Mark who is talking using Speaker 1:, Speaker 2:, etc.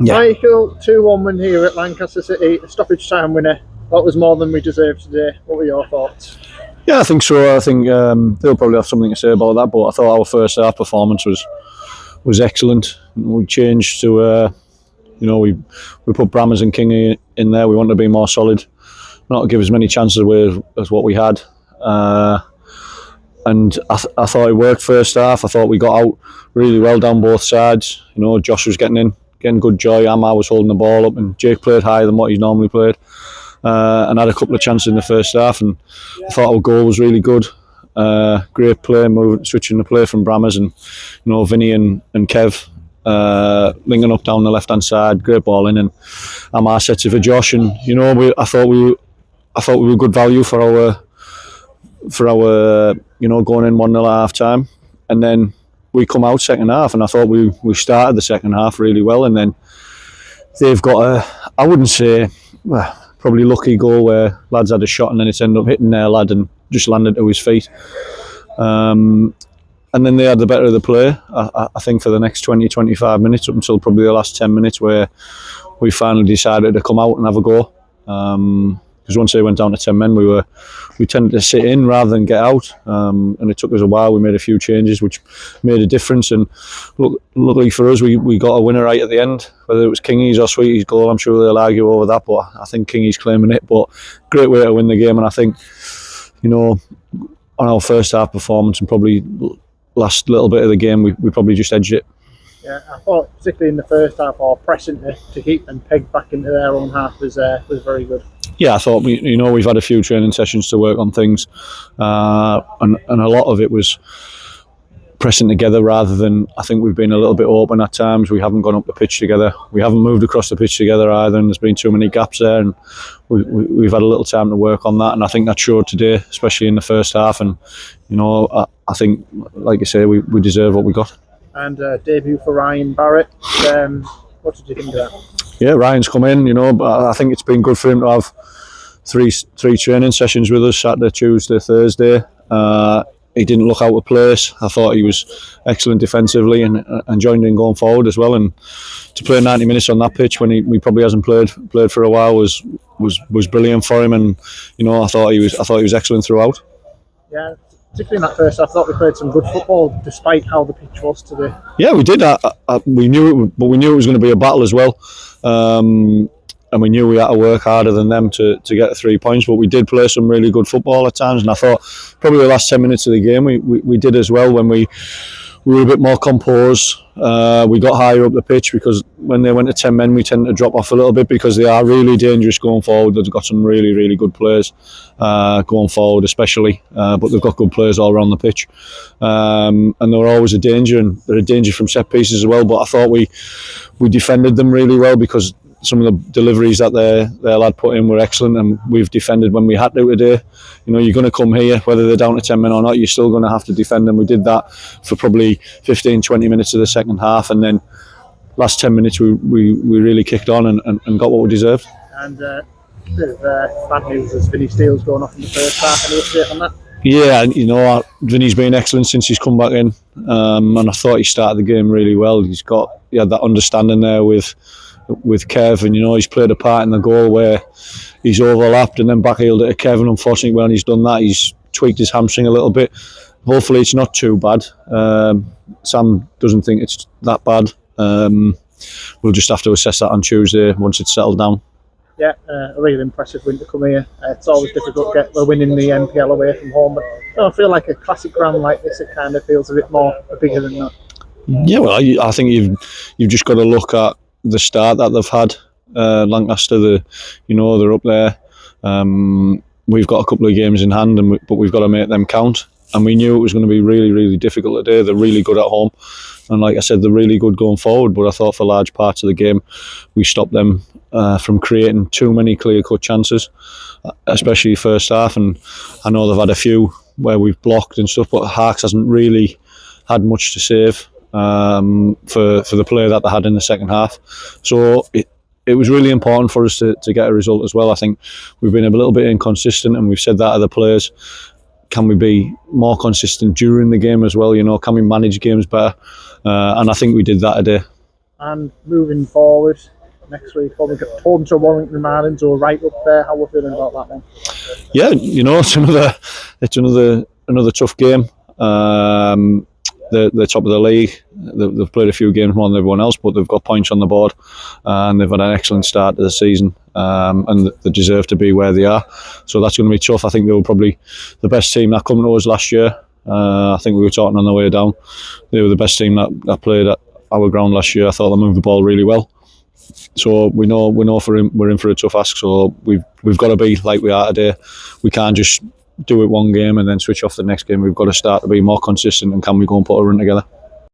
Speaker 1: Yeah.
Speaker 2: Michael, 2-1 win here at Lancaster City, a stoppage time winner. That was more than we deserved today. What were your thoughts?
Speaker 1: Yeah, I think so. I think they'll probably have something to say about that, but I thought our first half performance was excellent. We changed to, we put Brammers and Kingy in there. We wanted to be more solid, not to give as many chances away as what we had. And I thought it worked first half. I thought we got out really well down both sides. Josh was getting good joy. Amar was holding the ball up, and Jake played higher than what he's normally played. And had a couple of chances in the first half, and I thought our goal was really good. Great play, switching the play from Brammers, and Vinny and Kev linking up down the left hand side. Great ball in, and Amar sets it for Josh, and I thought we were good value for our going in 1-0 at half time, and then we come out second half, and I thought we started the second half really well, and then they've got I wouldn't say probably lucky goal where lads had a shot and then it's ended up hitting their lad and just landed to his feet. And then they had the better of the play, I think, for the next 20-25 minutes, up until probably the last 10 minutes, where we finally decided to come out and have a go. Because once they went down to 10 men, we tended to sit in rather than get out, and it took us a while. We made a few changes which made a difference, and luckily for us, we got a winner right at the end. Whether it was Kingy's or Sweety's goal, I'm sure they'll argue over that, but I think Kingy's claiming it. But great way to win the game, and I think on our first half performance and probably last little bit of the game, we probably just edged it.
Speaker 2: Yeah, I thought particularly in the first half, our pressing to keep them pegged back into their own half was very good.
Speaker 1: Yeah, I thought we've had a few training sessions to work on things, and a lot of it was pressing together rather than, I think we've been a little bit open at times. We haven't gone up the pitch together. We haven't moved across the pitch together either, and there's been too many gaps there, and we've had a little time to work on that, and I think that showed today, especially in the first half. And I think, like I say, we deserve what we got.
Speaker 2: And debut for Ryan Barrett. What did you think of that?
Speaker 1: Yeah, Ryan's come in, but I think it's been good for him to have three training sessions with us, Saturday, Tuesday, Thursday. He didn't look out of place. I thought he was excellent defensively and joined in going forward as well. And to play 90 minutes on that pitch when he probably hasn't played for a while was brilliant for him. And I thought he was excellent throughout.
Speaker 2: Yeah, particularly in that first half, I thought we played some good football despite how the pitch was today.
Speaker 1: Yeah, we did. We knew it, but we knew it was going to be a battle as well. And we knew we had to work harder than them to get the 3 points, but we did play some really good football at times, and I thought probably the last 10 minutes of the game we did as well, when we were a bit more composed. We got higher up the pitch, because when they went to 10 men we tend to drop off a little bit, because they are really dangerous going forward. They've got some really, really good players going forward especially, but they've got good players all around the pitch, and they were always a danger, and they're a danger from set pieces as well. But I thought we defended them really well, because some of the deliveries that their lad put in were excellent, and we've defended when we had to today. You're going to come here, whether they're down to 10 men or not, you're still going to have to defend them. We did that for probably 15-20 minutes of the second half, and then last 10 minutes we really kicked on and got what we deserved.
Speaker 2: And a bit of bad news as Vinny Steele's going off in the first half. Any update on that?
Speaker 1: Yeah, Vinny's been excellent since he's come back in, and I thought he started the game really well. He had that understanding there with Kev, and he's played a part in the goal where he's overlapped and then backheeled it to Kev, and unfortunately when he's done that he's tweaked his hamstring a little bit. Hopefully it's not too bad. Sam doesn't think it's that bad. We'll just have to assess that on Tuesday once it's settled down.
Speaker 2: Yeah, a really impressive win to come here. It's always difficult to get the win in the NPL away from home, but I feel like a classic ground like this, it kind of feels a bit more bigger than that.
Speaker 1: Yeah, well, I think you've just got to look at the start that they've had. Lancaster, they're up there. We've got a couple of games in hand, but we've got to make them count. And we knew it was going to be really, really difficult today. They're really good at home, and like I said, they're really good going forward. But I thought for large parts of the game, we stopped them from creating too many clear-cut chances, especially first half. And I know they've had a few where we've blocked and stuff, but Harks hasn't really had much to save for the play that they had in the second half. So it was really important for us to get a result as well. I think we've been a little bit inconsistent, and we've said that to the players. Can we be more consistent during the game as well? Can we manage games better? And I think we did that today.
Speaker 2: And moving forward, next week, we've got home to Warrington Marlins, who are right up there. How are we feeling about that one?
Speaker 1: Yeah, it's another tough game. They're top of the league. They've played a few games more than everyone else, but they've got points on the board, and they've had an excellent start to the season, and they deserve to be where they are. So that's going to be tough. I think they were probably the best team that came to us last year. I think we were talking on the way down. They were the best team that played at our ground last year. I thought they moved the ball really well. So we know we're in for a tough ask. So we've got to be like we are today. We can't just do it one game and then switch off the next game. We've got to start to be more consistent, and can we go and put a run together?